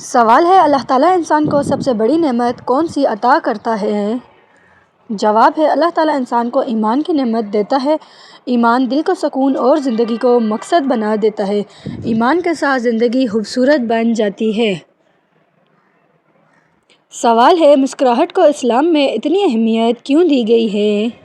سوال ہے اللہ تعالیٰ انسان کو سب سے بڑی نعمت کون سی عطا کرتا ہے؟ جواب ہے اللہ تعالیٰ انسان کو ایمان کی نعمت دیتا ہے۔ ایمان دل کو سکون اور زندگی کو مقصد بنا دیتا ہے۔ ایمان کے ساتھ زندگی خوبصورت بن جاتی ہے۔ سوال ہے مسکراہٹ کو اسلام میں اتنی اہمیت کیوں دی گئی ہے؟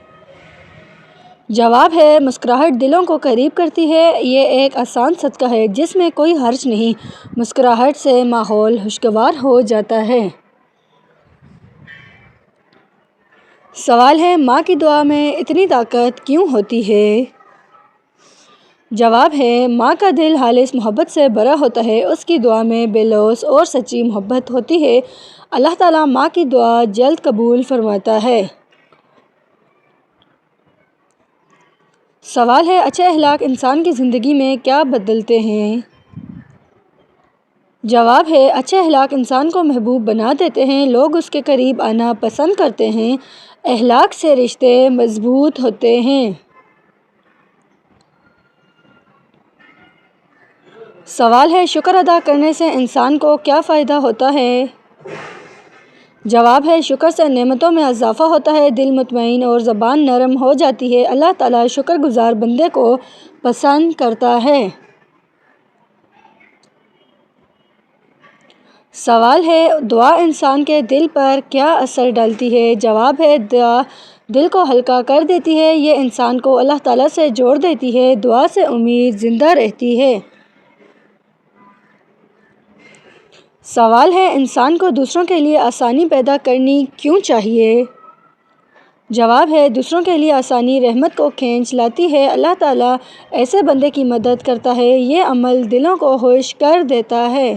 جواب ہے مسکراہٹ دلوں کو قریب کرتی ہے۔ یہ ایک آسان صدقہ ہے جس میں کوئی حرج نہیں۔ مسکراہٹ سے ماحول خوشگوار ہو جاتا ہے۔ سوال ہے ماں کی دعا میں اتنی طاقت کیوں ہوتی ہے؟ جواب ہے ماں کا دل خالص محبت سے بھرا ہوتا ہے۔ اس کی دعا میں بے لوث اور سچی محبت ہوتی ہے۔ اللہ تعالیٰ ماں کی دعا جلد قبول فرماتا ہے۔ سوال ہے اچھے اخلاق انسان کی زندگی میں کیا بدلتے ہیں؟ جواب ہے اچھے اخلاق انسان کو محبوب بنا دیتے ہیں۔ لوگ اس کے قریب آنا پسند کرتے ہیں۔ اخلاق سے رشتے مضبوط ہوتے ہیں۔ سوال ہے شکر ادا کرنے سے انسان کو کیا فائدہ ہوتا ہے؟ جواب ہے شکر سے نعمتوں میں اضافہ ہوتا ہے، دل مطمئن اور زبان نرم ہو جاتی ہے۔ اللہ تعالیٰ شکر گزار بندے کو پسند کرتا ہے۔ سوال ہے دعا انسان کے دل پر کیا اثر ڈالتی ہے؟ جواب ہے دعا دل کو ہلکا کر دیتی ہے۔ یہ انسان کو اللہ تعالیٰ سے جوڑ دیتی ہے۔ دعا سے امید زندہ رہتی ہے۔ سوال ہے انسان کو دوسروں کے لیے آسانی پیدا کرنی کیوں چاہیے؟ جواب ہے دوسروں کے لیے آسانی رحمت کو کھینچ لاتی ہے۔ اللہ تعالیٰ ایسے بندے کی مدد کرتا ہے۔ یہ عمل دلوں کو خوش کر دیتا ہے۔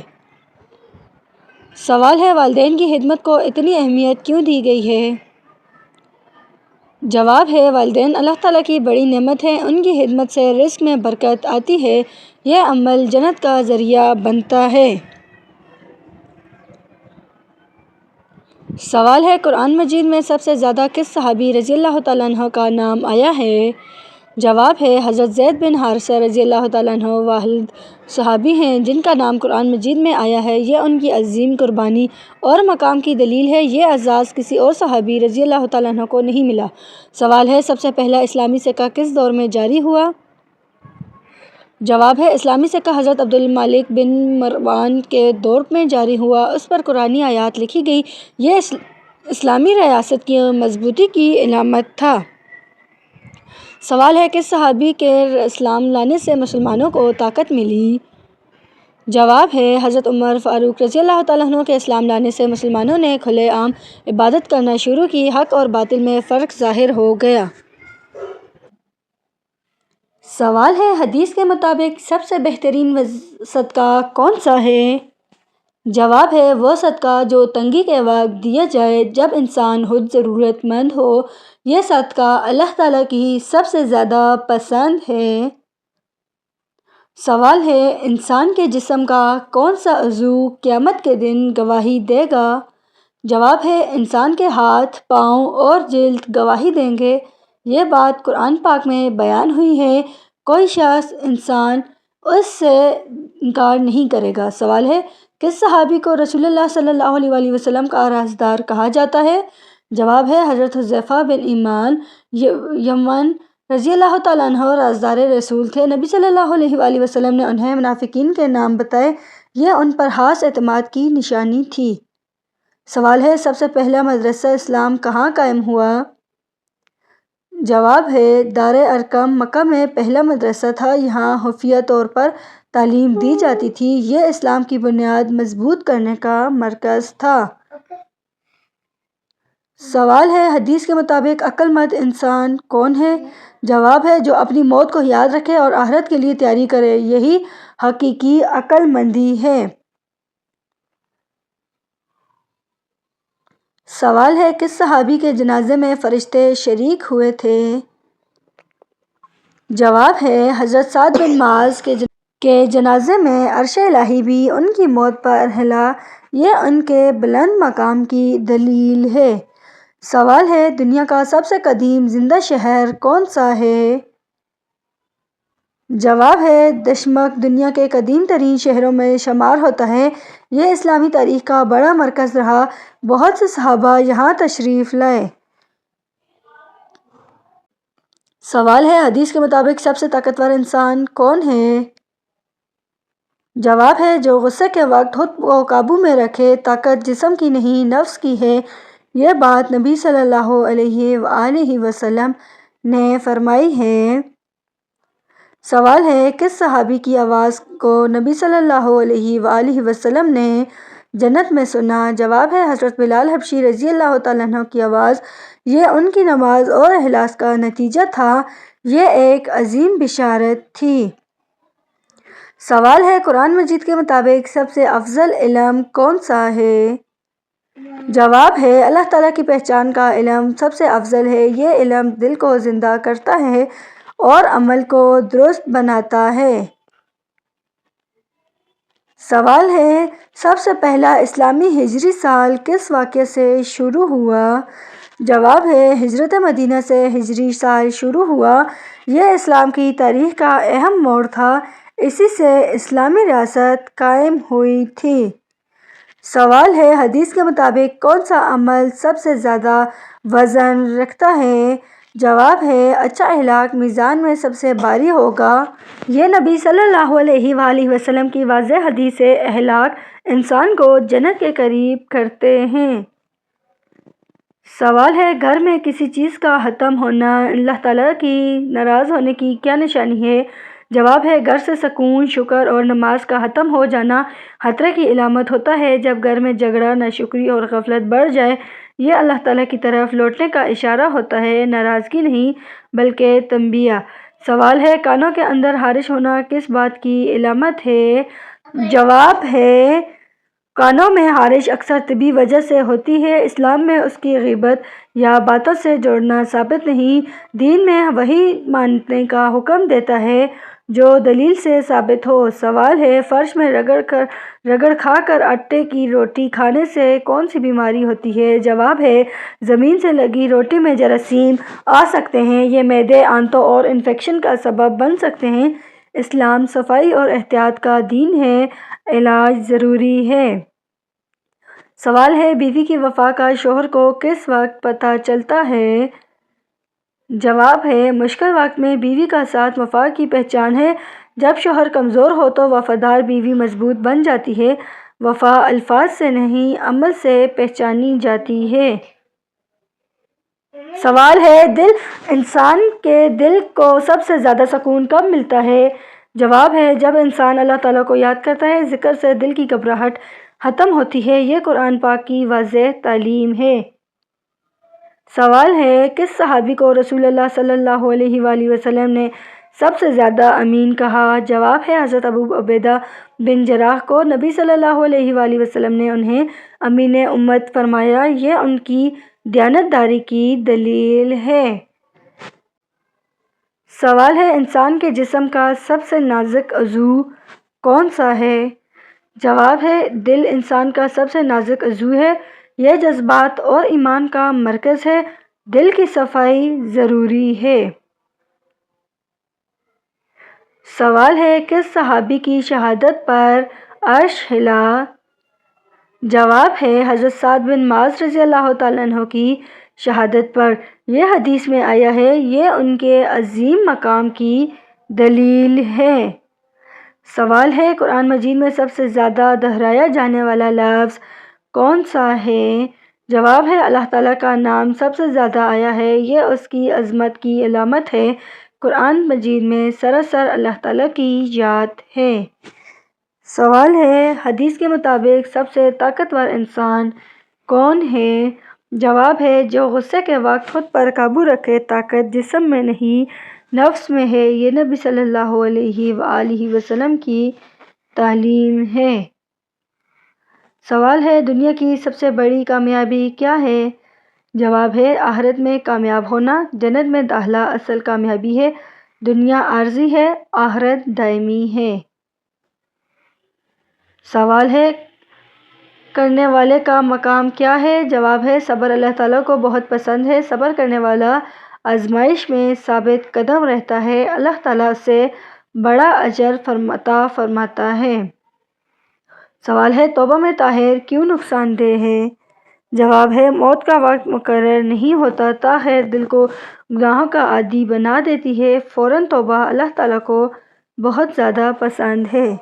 سوال ہے والدین کی خدمت کو اتنی اہمیت کیوں دی گئی ہے؟ جواب ہے والدین اللہ تعالیٰ کی بڑی نعمت ہیں۔ ان کی خدمت سے رزق میں برکت آتی ہے۔ یہ عمل جنت کا ذریعہ بنتا ہے۔ سوال ہے قرآن مجید میں سب سے زیادہ کس صحابی رضی اللہ تعالیٰ عنہ کا نام آیا ہے؟ جواب ہے حضرت زید بن حارثہ رضی اللہ تعالیٰ عنہ واحد صحابی ہیں جن کا نام قرآن مجید میں آیا ہے۔ یہ ان کی عظیم قربانی اور مقام کی دلیل ہے۔ یہ اعزاز کسی اور صحابی رضی اللہ تعالیٰ عنہ کو نہیں ملا۔ سوال ہے سب سے پہلا اسلامی سکہ کس دور میں جاری ہوا؟ جواب ہے اسلامی سکہ حضرت عبد الملک بن مروان کے دور میں جاری ہوا۔ اس پر قرآنی آیات لکھی گئی۔ یہ اسلامی ریاست کی مضبوطی کی علامت تھا۔ سوال ہے کس صحابی کے اسلام لانے سے مسلمانوں کو طاقت ملی؟ جواب ہے حضرت عمر فاروق رضی اللہ تعالیٰ عنہ کے اسلام لانے سے مسلمانوں نے کھلے عام عبادت کرنا شروع کی۔ حق اور باطل میں فرق ظاہر ہو گیا۔ سوال ہے حدیث کے مطابق سب سے بہترین صدقہ کون سا ہے؟ جواب ہے وہ صدقہ جو تنگی کے وقت دیا جائے جب انسان خود ضرورت مند ہو۔ یہ صدقہ اللہ تعالیٰ کی سب سے زیادہ پسند ہے۔ سوال ہے انسان کے جسم کا کون سا عضو قیامت کے دن گواہی دے گا؟ جواب ہے انسان کے ہاتھ، پاؤں اور جلد گواہی دیں گے۔ یہ بات قرآن پاک میں بیان ہوئی ہے۔ کوئی شخص انسان اس سے انکار نہیں کرے گا۔ سوال ہے کس صحابی کو رسول اللہ صلی اللہ علیہ وسلم کا رازدار کہا جاتا ہے؟ جواب ہے حضرت حذیفہ بن یمان یمن رضی اللہ تعالیٰ عنہ رازدار رسول تھے۔ نبی صلی اللہ علیہ وسلم نے انہیں منافقین کے نام بتائے۔ یہ ان پر خاص اعتماد کی نشانی تھی۔ سوال ہے سب سے پہلا مدرسہ اسلام کہاں قائم ہوا؟ جواب ہے دار ارقم مکہ میں پہلا مدرسہ تھا۔ یہاں خفیہ طور پر تعلیم دی جاتی تھی۔ یہ اسلام کی بنیاد مضبوط کرنے کا مرکز تھا۔ سوال ہے حدیث کے مطابق عقل مند انسان کون ہے؟ جواب ہے جو اپنی موت کو یاد رکھے اور آخرت کے لیے تیاری کرے۔ یہی حقیقی عقل مندی ہے۔ سوال ہے کس صحابی کے جنازے میں فرشتے شریک ہوئے تھے؟ جواب ہے حضرت سعد بن معاذ کے جنازے میں عرش الہی بھی ان کی موت پر ہلا۔ یہ ان کے بلند مقام کی دلیل ہے۔ سوال ہے دنیا کا سب سے قدیم زندہ شہر کون سا ہے؟ جواب ہے دمشق دنیا کے قدیم ترین شہروں میں شمار ہوتا ہے۔ یہ اسلامی تاریخ کا بڑا مرکز رہا۔ بہت سے صحابہ یہاں تشریف لائے۔ سوال ہے، حدیث کے مطابق سب سے طاقتور انسان کون ہے؟ جواب ہے، جو غصے کے وقت خود کو قابو میں رکھے۔ طاقت جسم کی نہیں، نفس کی ہے۔ یہ بات نبی صلی اللہ علیہ وآلہ وسلم نے فرمائی ہے۔ سوال ہے، کس صحابی کی آواز کو نبی صلی اللہ علیہ وآلہ وسلم نے جنت میں سنا؟ جواب ہے، حضرت بلال حبشی رضی اللہ تعالیٰ عنہ کی آواز۔ یہ ان کی نماز اور اخلاص کا نتیجہ تھا۔ یہ ایک عظیم بشارت تھی۔ سوال ہے، قرآن مجید کے مطابق سب سے افضل علم کون سا ہے؟ جواب ہے، اللہ تعالیٰ کی پہچان کا علم سب سے افضل ہے۔ یہ علم دل کو زندہ کرتا ہے اور عمل کو درست بناتا ہے۔ سوال ہے، سب سے پہلا اسلامی ہجری سال کس واقعے سے شروع ہوا؟ جواب ہے، ہجرت مدینہ سے ہجری سال شروع ہوا۔ یہ اسلام کی تاریخ کا اہم موڑ تھا۔ اسی سے اسلامی ریاست قائم ہوئی تھی۔ سوال ہے، حدیث کے مطابق کون سا عمل سب سے زیادہ وزن رکھتا ہے؟ جواب ہے، اچھا اخلاق میزان میں سب سے بھاری ہوگا۔ یہ نبی صلی اللہ علیہ وآلہ وسلم کی واضح حدیث ہے۔ اخلاق انسان کو جنت کے قریب کرتے ہیں۔ سوال ہے، گھر میں کسی چیز کا ختم ہونا اللہ تعالیٰ کی ناراض ہونے کی کیا نشانی ہے؟ جواب ہے، گھر سے سکون، شکر اور نماز کا ختم ہو جانا خطرے کی علامت ہوتا ہے۔ جب گھر میں جھگڑا، ناشکری اور غفلت بڑھ جائے، یہ اللہ تعالیٰ کی طرف لوٹنے کا اشارہ ہوتا ہے، ناراضگی نہیں بلکہ تنبیہ۔ سوال ہے، کانوں کے اندر خارش ہونا کس بات کی علامت ہے؟ جواب ہے، کانوں میں خارش اکثر طبی وجہ سے ہوتی ہے۔ اسلام میں اس کی غیبت یا باتوں سے جوڑنا ثابت نہیں۔ دین میں وہی ماننے کا حکم دیتا ہے جو دلیل سے ثابت ہو۔ سوال ہے، فرش میں رگڑ کھا کر آٹے کی روٹی کھانے سے کون سی بیماری ہوتی ہے؟ جواب ہے، زمین سے لگی روٹی میں جراثیم آ سکتے ہیں۔ یہ معدے، آنتوں اور انفیکشن کا سبب بن سکتے ہیں۔ اسلام صفائی اور احتیاط کا دین ہے، علاج ضروری ہے۔ سوال ہے، بیوی کی وفا کا شوہر کو کس وقت پتہ چلتا ہے؟ جواب ہے، مشکل وقت میں بیوی کا ساتھ وفا کی پہچان ہے۔ جب شوہر کمزور ہو تو وفادار بیوی مضبوط بن جاتی ہے۔ وفا الفاظ سے نہیں، عمل سے پہچانی جاتی ہے۔ سوال ہے، انسان کے دل کو سب سے زیادہ سکون کب ملتا ہے؟ جواب ہے، جب انسان اللہ تعالیٰ کو یاد کرتا ہے، ذکر سے دل کی گھبراہٹ ختم ہوتی ہے۔ یہ قرآن پاک کی واضح تعلیم ہے۔ سوال ہے، کس صحابی کو رسول اللہ صلی اللہ علیہ وآلہ وسلم نے سب سے زیادہ امین کہا؟ جواب ہے، حضرت ابو عبیدہ بن جراح کو نبی صلی اللہ علیہ وآلہ وسلم نے انہیں امین امت فرمایا۔ یہ ان کی دیانتداری کی دلیل ہے۔ سوال ہے، انسان کے جسم کا سب سے نازک عضو کون سا ہے؟ جواب ہے، دل انسان کا سب سے نازک عضو ہے۔ یہ جذبات اور ایمان کا مرکز ہے۔ دل کی صفائی ضروری ہے۔ سوال ہے، کس صحابی کی شہادت پر عرش ہلا؟ جواب ہے، حضرت سعد بن معاذ رضی اللہ تعالیٰ عنہ کی شہادت پر۔ یہ حدیث میں آیا ہے۔ یہ ان کے عظیم مقام کی دلیل ہے۔ سوال ہے، قرآن مجید میں سب سے زیادہ دہرایا جانے والا لفظ کون سا ہے؟ جواب ہے، اللہ تعالیٰ کا نام سب سے زیادہ آیا ہے۔ یہ اس کی عظمت کی علامت ہے۔ قرآن مجید میں سراسر اللہ تعالیٰ کی یاد ہے۔ سوال ہے، حدیث کے مطابق سب سے طاقتور انسان کون ہے؟ جواب ہے، جو غصے کے وقت خود پر قابو رکھے۔ طاقت جسم میں نہیں، نفس میں ہے۔ یہ نبی صلی اللہ علیہ وآلہ وسلم کی تعلیم ہے۔ سوال ہے، دنیا کی سب سے بڑی کامیابی کیا ہے؟ جواب ہے، آخرت میں کامیاب ہونا۔ جنت میں داخلہ اصل کامیابی ہے۔ دنیا عارضی ہے، آخرت دائمی ہے۔ سوال ہے، کرنے والے کا مقام کیا ہے؟ جواب ہے، صبر اللہ تعالیٰ کو بہت پسند ہے۔ صبر کرنے والا آزمائش میں ثابت قدم رہتا ہے۔ اللہ تعالیٰ اسے بڑا اجر عطا فرماتا ہے۔ سوال ہے توبہ میں طاہر کیوں نقصان دہ ہے؟ جواب ہے موت کا وقت مقرر نہیں ہوتا، طاہر دل کو گناہوں کا عادی بنا دیتی ہے۔ فوراً توبہ اللہ تعالیٰ کو بہت زیادہ پسند ہے۔